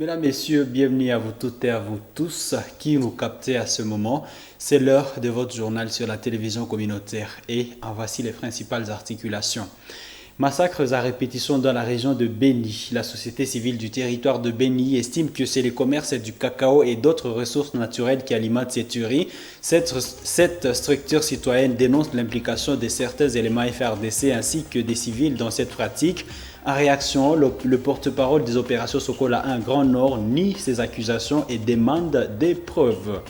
Mesdames, Messieurs, bienvenue à vous toutes et à vous tous qui nous captez à ce moment. C'est l'heure de votre journal sur la télévision communautaire et en voici les principales articulations. Massacres à répétition dans la région de Beni. La société civile du territoire de Beni estime que c'est les commerces du cacao et d'autres ressources naturelles qui alimentent ces tueries. Cette structure citoyenne dénonce l'implication de certains éléments FRDC ainsi que des civils dans cette pratique. En réaction, le porte-parole des opérations Sokola 1 Grand Nord nie ces accusations et demande des preuves.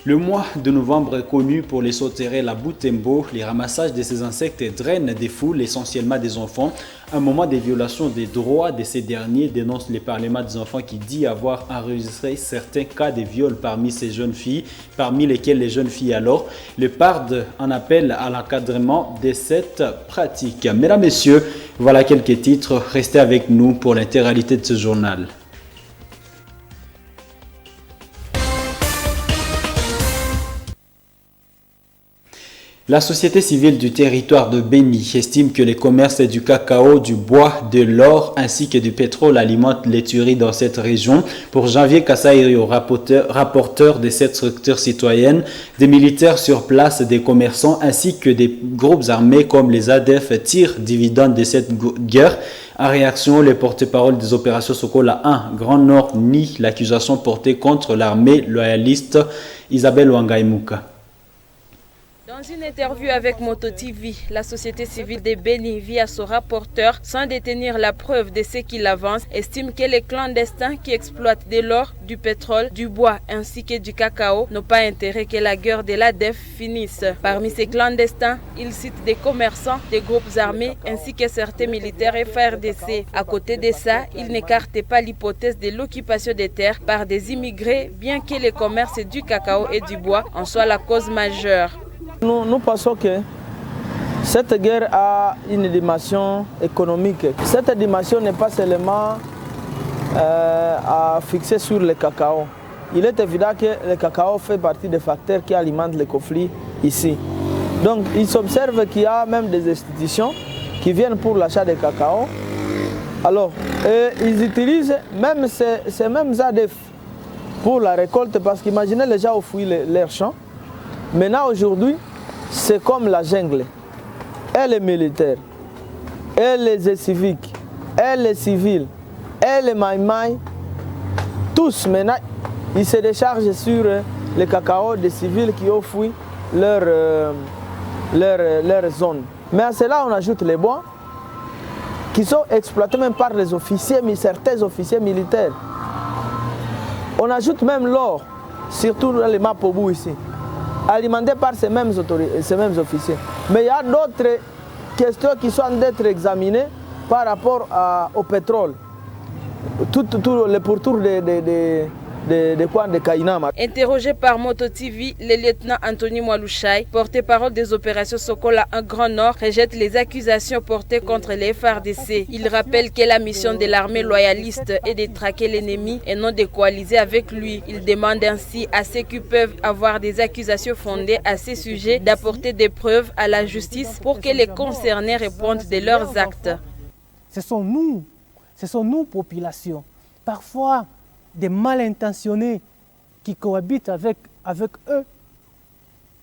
Le mois de novembre est connu pour les sauterelles la Boutembo. Les ramassages de ces insectes drainent des foules, essentiellement des enfants. Un moment de violation des droits de ces derniers, dénonce le Parlement des enfants qui dit avoir enregistré certains cas de viol parmi ces jeunes filles, parmi lesquelles les jeunes filles alors. Le PARD en appelle à l'encadrement de cette pratique. Mesdames, Messieurs, voilà quelques titres. Restez avec nous pour l'intégralité de ce journal. La société civile du territoire de Beni estime que les commerces du cacao, du bois, de l'or ainsi que du pétrole alimentent les tueries dans cette région. Pour Janvier Kassaïrio, rapporteur de cette structure citoyenne, des militaires sur place, des commerçants ainsi que des groupes armés comme les ADF tirent dividende de cette guerre. En réaction, le porte-parole des opérations Sokola 1 Grand Nord nie l'accusation portée contre l'armée loyaliste Isabelle Wangaimuka. Dans une interview avec Moto TV, la société civile de Beni, via son rapporteur, sans détenir la preuve de ce qu'il avance, estime que les clandestins qui exploitent de l'or, du pétrole, du bois ainsi que du cacao n'ont pas intérêt que la guerre de l'ADF finisse. Parmi ces clandestins, il cite des commerçants, des groupes armés ainsi que certains militaires FARDC. À côté de ça, il n'écarte pas l'hypothèse de l'occupation des terres par des immigrés, bien que le commerce du cacao et du bois en soit la cause majeure. Nous pensons que cette guerre a une dimension économique. Cette dimension n'est pas seulement à fixer sur le cacao. Il est évident que le cacao fait partie des facteurs qui alimentent les conflits ici. Donc il s'observe qu'il y a même des institutions qui viennent pour l'achat de cacao. Alors, ils utilisent même ces mêmes ADF pour la récolte parce qu'imaginez les gens ont fouillé leurs champs. Maintenant, aujourd'hui, c'est comme la jungle. Et les militaires, et les civiques, et les civils, et les maïmaï, tous maintenant, ils se déchargent sur le cacao des civils qui ont fui leur zone. Mais à cela, on ajoute les bois qui sont exploités même par les officiers, certains officiers militaires. On ajoute même l'or, surtout dans les Mapobou ici, alimenté par ces mêmes officiers. Mais il y a d'autres questions qui sont d'être examinées par rapport au pétrole. Tout le pourtour de Kainama. Interrogé par Moto TV, le lieutenant Anthony Mwalouchaï, porte-parole des opérations Sokola 1 Grand Nord, rejette les accusations portées contre les FARDC. Il rappelle que la mission de l'armée loyaliste est de traquer l'ennemi et non de coaliser avec lui. Il demande ainsi à ceux qui peuvent avoir des accusations fondées à ces sujets d'apporter des preuves à la justice pour que les concernés répondent de leurs actes. Ce sont nous, population, parfois des mal intentionnés qui cohabitent avec eux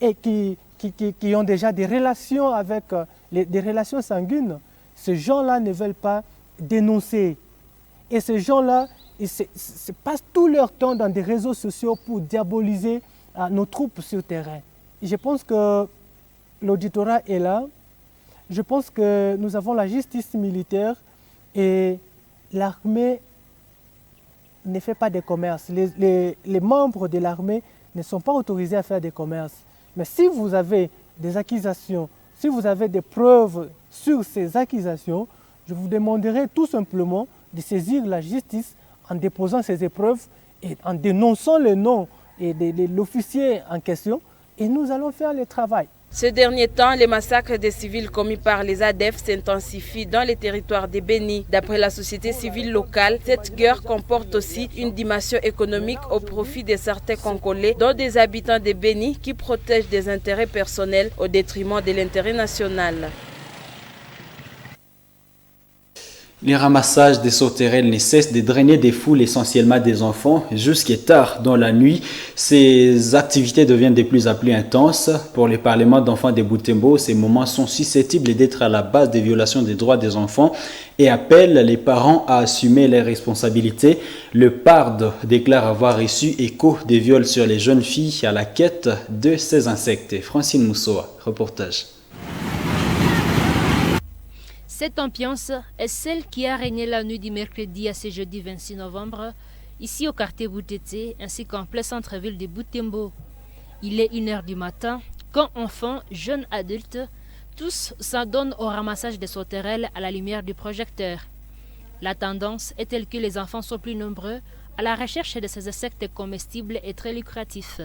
et qui ont déjà des relations avec des relations sanguines. Ces gens-là ne veulent pas dénoncer. Et ces gens-là, ils passent tout leur temps dans des réseaux sociaux pour diaboliser nos troupes sur le terrain. Et je pense que l'auditorat est là. Je pense que nous avons la justice militaire et l'armée ne fait pas de commerce. Les membres de l'armée ne sont pas autorisés à faire des commerces. Mais si vous avez des accusations, si vous avez des preuves sur ces accusations, je vous demanderai tout simplement de saisir la justice en déposant ces épreuves et en dénonçant le nom de l'officier en question et nous allons faire le travail. Ces derniers temps, les massacres des civils commis par les ADF s'intensifient dans les territoires de Beni. D'après la société civile locale, cette guerre comporte aussi une dimension économique au profit de certains Congolais, dont des habitants de Beni qui protègent des intérêts personnels au détriment de l'intérêt national. Les ramassages des sauterelles ne cessent de drainer des foules, essentiellement des enfants, jusqu'à tard dans la nuit. Ces activités deviennent de plus en plus intenses. Pour le Parlement d'enfants de Butembo, ces moments sont susceptibles d'être à la base des violations des droits des enfants et appellent les parents à assumer leurs responsabilités. Le PARD déclare avoir reçu écho des viols sur les jeunes filles à la quête de ces insectes. Francine Moussoa, reportage. Cette ambiance est celle qui a régné la nuit du mercredi à ce jeudi 26 novembre, ici au quartier Boutete, ainsi qu'en plein centre-ville de Butembo. Il est 1h du matin, quand enfants, jeunes adultes, tous s'adonnent au ramassage des sauterelles à la lumière du projecteur. La tendance est telle que les enfants sont plus nombreux à la recherche de ces insectes comestibles et très lucratifs.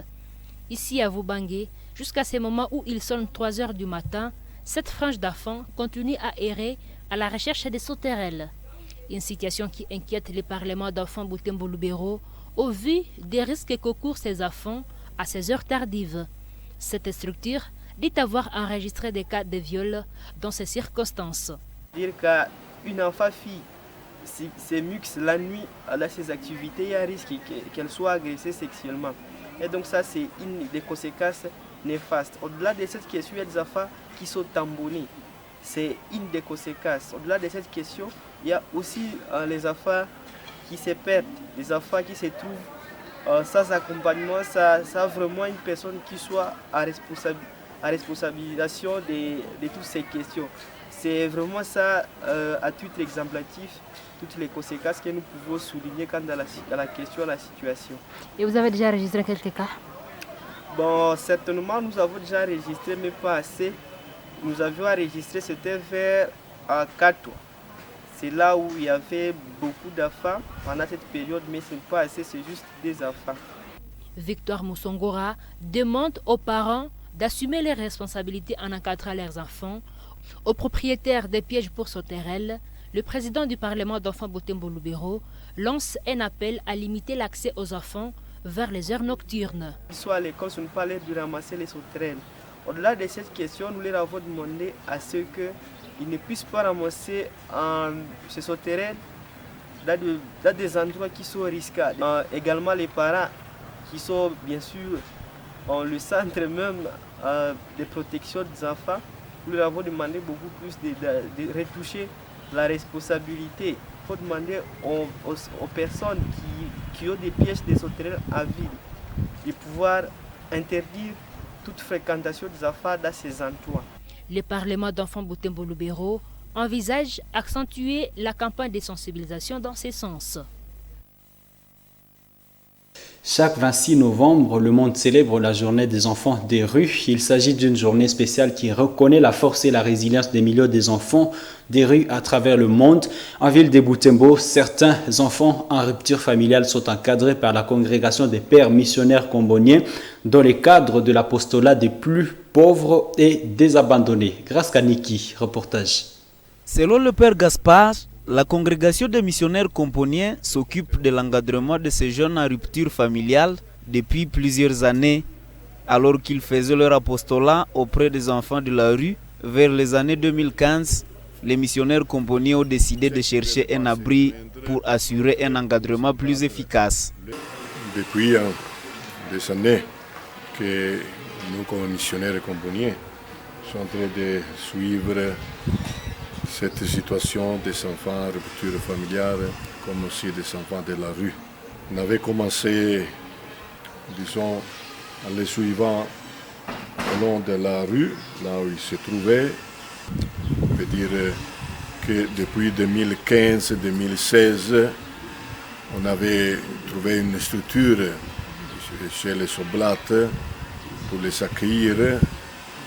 Ici à Voubangué, jusqu'à ce moment où il sonne 3h du matin, cette frange d'enfants continue à errer à la recherche des sauterelles. Une situation qui inquiète le Parlement d'enfants Butembo-Lubero au vu des risques que courent ces enfants à ces heures tardives. Cette structure dit avoir enregistré des cas de viol dans ces circonstances. Dire qu'une enfant fille s'émuxe la nuit à ses activités, il y a un risque qu'elle soit agressée sexuellement. Et donc ça, c'est une des conséquences néfastes. Au-delà de cette question, il y a des enfants qui sont tambonnés. C'est une des conséquences. Au-delà de cette question, il y a aussi les enfants qui se perdent, les enfants qui se trouvent sans accompagnement, sans vraiment une personne qui soit à responsabilisation de toutes ces questions. C'est vraiment ça, à titre exemplatif, toutes les conséquences que nous pouvons souligner quant à la question, à la situation. Et vous avez déjà enregistré quelques cas? Bon, certainement, nous avons déjà enregistré, mais pas assez. Nous avions enregistré, c'était vers Katwa. C'est là où il y avait beaucoup d'enfants pendant cette période, mais ce n'est pas assez, c'est juste des enfants. Victoire Moussongora demande aux parents d'assumer les responsabilités en encadrant leurs enfants. Aux propriétaires des pièges pour sauterelles, le président du Parlement d'enfants Butembo-Lubero lance un appel à limiter l'accès aux enfants vers les heures nocturnes. Soit à l'école, on ne parlait de ramasser les sauterelles. Au-delà de cette question, nous leur avons demandé à ce qu'ils ne puissent pas ramasser ces sauterelles dans des endroits qui sont risqués. Également les parents qui sont bien sûr le centre même de protection des enfants, nous leur avons demandé beaucoup plus de retoucher la responsabilité. Il faut demander aux personnes qui ont des pièges de sauterelles à vide de pouvoir interdire toute fréquentation des enfants dans ces endroits. Le Parlement d'enfants Butembo-Lubero envisage d'accentuer la campagne de sensibilisation dans ce sens. Chaque 26 novembre, le monde célèbre la journée des enfants des rues. Il s'agit d'une journée spéciale qui reconnaît la force et la résilience des millions d'enfants des rues à travers le monde. En ville de Butembo, certains enfants en rupture familiale sont encadrés par la congrégation des pères missionnaires comboniens dans le cadre de l'apostolat des plus pauvres et des abandonnés. Grâce à Niki, reportage. Selon le père Gaspard, la congrégation des missionnaires componiens s'occupe de l'encadrement de ces jeunes en rupture familiale depuis plusieurs années, alors qu'ils faisaient leur apostolat auprès des enfants de la rue. Vers les années 2015, les missionnaires componiens ont décidé de chercher un abri pour assurer un encadrement plus efficace. Depuis des années que nous, comme missionnaires componiens, sommes en train de suivre cette situation des enfants en rupture familiale, comme aussi des enfants de la rue. On avait commencé, disons, en les suivant au long de la rue, là où ils se trouvaient. On peut dire que depuis 2015-2016, on avait trouvé une structure chez les Oblates pour les accueillir.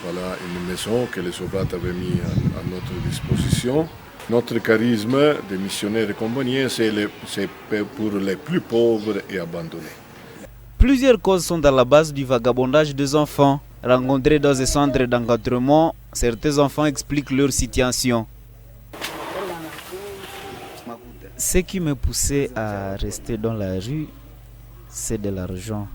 Voilà une maison que les Oblates avaient mis à notre disposition. Notre charisme de missionnaires componiens, c'est pour les plus pauvres et abandonnés. Plusieurs causes sont à la base du vagabondage des enfants. Rencontrés dans des centres d'encadrement, certains enfants expliquent leur situation. Ce qui me poussait à rester dans la rue, c'est de l'argent.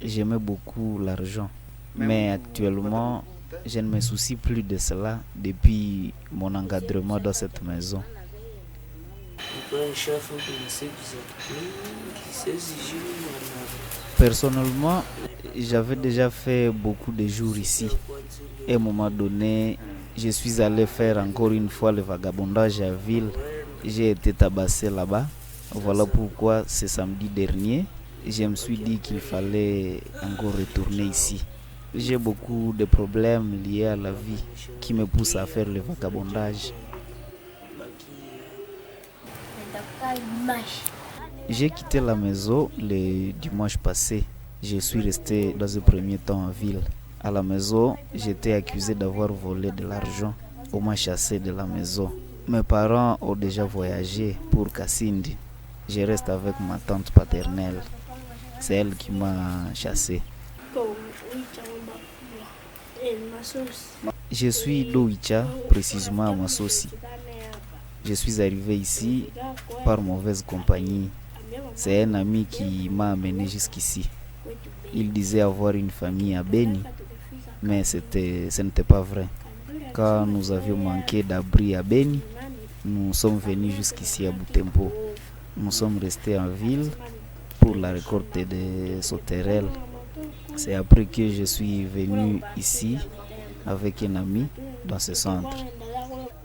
J'aimais beaucoup l'argent. Mais actuellement, je ne me soucie plus de cela depuis mon encadrement dans cette maison. Personnellement, j'avais déjà fait beaucoup de jours ici. Et à un moment donné, je suis allé faire encore une fois le vagabondage à ville. J'ai été tabassé là-bas. Voilà pourquoi ce samedi dernier, je me suis dit qu'il fallait encore retourner ici. J'ai beaucoup de problèmes liés à la vie qui me poussent à faire le vagabondage. J'ai quitté la maison le dimanche passé. Je suis resté dans un premier temps en ville. À la maison, j'étais accusé d'avoir volé de l'argent. On m'a chassé de la maison. Mes parents ont déjà voyagé pour Kassindi. Je reste avec ma tante paternelle. C'est elle qui m'a chassé. Je suis d'Oicha, précisément à Massosi. Je suis arrivé ici par mauvaise compagnie. C'est un ami qui m'a amené jusqu'ici. Il disait avoir une famille à Beni, mais ce n'était pas vrai. Quand nous avions manqué d'abri à Beni, nous sommes venus jusqu'ici à Butembo. Nous sommes restés en ville pour la récolte des sauterelles. C'est après que je suis venu ici avec un ami dans ce centre.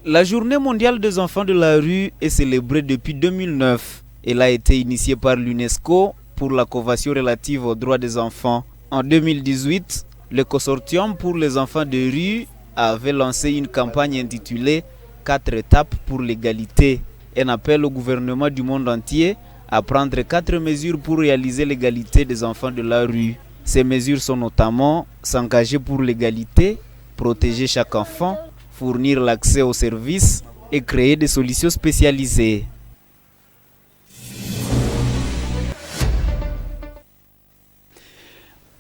La journée mondiale des enfants de la rue est célébrée depuis 2009. Elle a été initiée par l'UNESCO pour la Convention relative aux droits des enfants. En 2018, le consortium pour les enfants de rue avait lancé une campagne intitulée 4 étapes pour l'égalité. Un appel au gouvernement du monde entier à prendre 4 mesures pour réaliser l'égalité des enfants de la rue. Ces mesures sont notamment s'engager pour l'égalité, protéger chaque enfant, fournir l'accès aux services et créer des solutions spécialisées.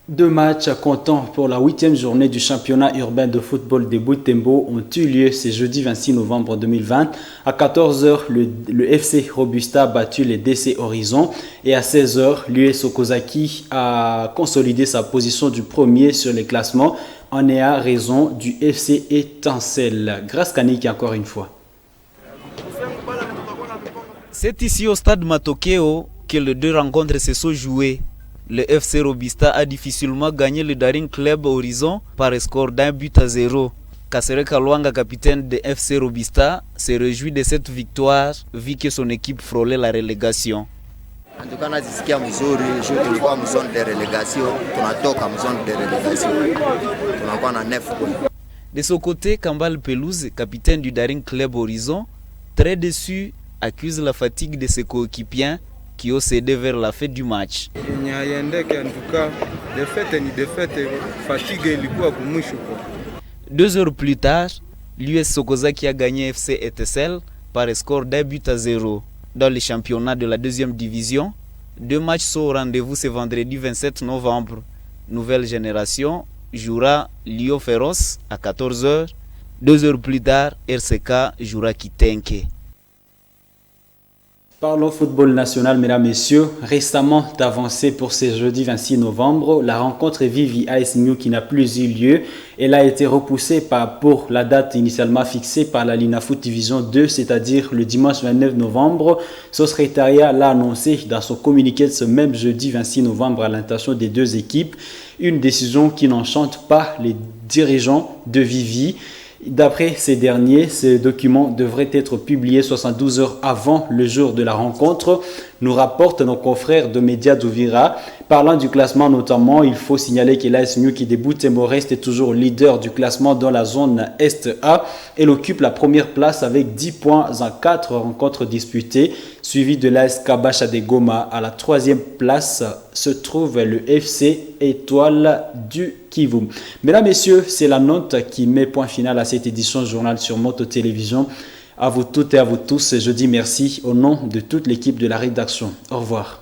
Deux matchs comptant pour la 8e journée du championnat urbain de football de Butembo ont eu lieu ce jeudi 26 novembre 2020. À 14h, le FC Robusta a battu les DC Horizon et à 16h, l'US Okozaki a consolidé sa position du premier sur les classements en ayant raison du FC Étincelle. Grâce Kanik encore une fois. C'est ici au stade Matokeo que les deux rencontres se sont jouées. Le FC Robusta a difficilement gagné le Daring Club Horizon par score d'1-0. Kasere Kalwanga, capitaine de FC Robusta, se réjouit de cette victoire vu que son équipe frôlait la relégation. En tout cas, nazisikia mzuri, tulikuwa mzone de relégation, tunatoka mzone de relégation. Tunakuwa na 9 points. De son côté, Kambal Pelouse, capitaine du Daring Club Horizon, très déçu, accuse la fatigue de ses coéquipiers qui ont cédé vers la fin du match. 2 heures plus tard, l'US Sokozaki a gagné FC Etincelle par score d'1-0. Dans le championnat de la 2e division, 2 matchs sont au rendez-vous ce vendredi 27 novembre. Nouvelle Génération jouera Lyon Féroce à 14h. 2 heures plus tard, RCK jouera Kitenke. Parlons football national, mesdames, messieurs. Récemment avancée pour ce jeudi 26 novembre, la rencontre Vivi AS New qui n'a plus eu lieu. Elle a été repoussée pour la date initialement fixée par la Linafoot Division 2, c'est-à-dire le dimanche 29 novembre. Son secrétariat l'a annoncé dans son communiqué de ce même jeudi 26 novembre à l'intention des deux équipes. Une décision qui n'enchante pas les dirigeants de Vivi. D'après ces derniers, ces documents devraient être publiés 72 heures avant le jour de la rencontre, nous rapportent nos confrères de médias d'Uvira. Parlant du classement notamment, il faut signaler que l'AS New qui débute reste toujours leader du classement dans la zone Est A. Elle occupe la première place avec 10 points en 4 rencontres disputées, suivi de l'AS Kabacha de Goma. À la 3e place se trouve le FC Étoile du Kivu. Mesdames, Messieurs, c'est la note qui met point final à cette édition journal sur Moto Télévision. À vous toutes et à vous tous, je dis merci au nom de toute l'équipe de la rédaction. Au revoir.